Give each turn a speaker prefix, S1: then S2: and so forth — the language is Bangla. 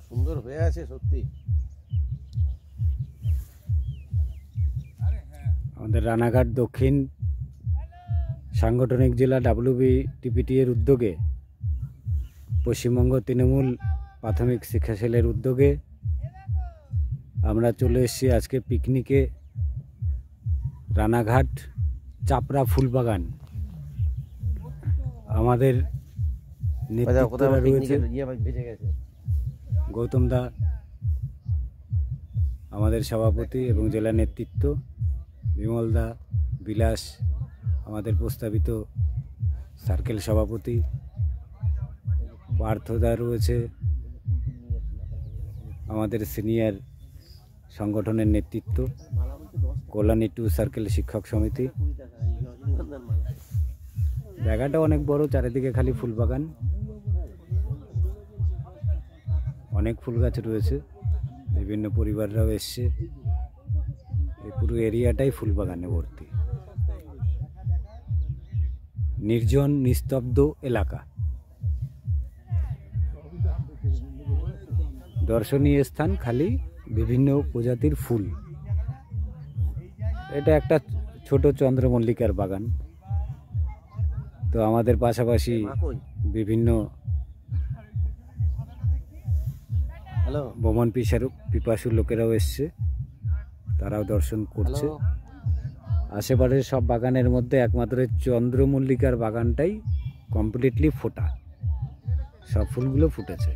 S1: সুন্দর হয়ে আছে সত্যি।
S2: আমাদের রানাঘাট দক্ষিণ সাংগঠনিক জেলা WBTPT এর উদ্যোগে, পশ্চিমবঙ্গ তৃণমূল প্রাথমিক শিক্ষা সেলের উদ্যোগে আমরা চলে এসেছি আজকে পিকনিকে রানাঘাট চাপড়া ফুলবাগান। আমাদের নেতৃত্বরা রয়েছে গৌতম দা, আমাদের সভাপতি এবং জেলা নেতৃত্ব, বিমল দা, বিলাস, আমাদের প্রস্তাবিত সার্কেল সভাপতি, পার্থদা রয়েছে, আমাদের সিনিয়র সংগঠনের নেতৃত্ব, কল্যাণী 2 সার্কেল শিক্ষক সমিতি। জায়গাটা অনেক বড়, চারিদিকে খালি ফুল বাগান, অনেক ফুল গাছ রয়েছে, বিভিন্ন পরিবাররাও এসছে। এই পুরো এরিয়াটাই ফুল বাগানে ভর্তি, নির্জন নিস্তব্ধ এলাকা, দর্শনীয় স্থান, খালি বিভিন্ন প্রজাতির ফুল। এটা একটা ছোট চন্দ্রমল্লিকার বাগান। তো আমাদের পাশাপাশি বিভিন্ন ভ্রমণ পিপাসু লোকেরাও এসছে, তারাও দর্শন করছে। আশেপাশের সব বাগানের মধ্যে একমাত্র চন্দ্রমল্লিকার বাগানটাই কমপ্লিটলি ফোটা, সব ফুলগুলো ফুটেছে।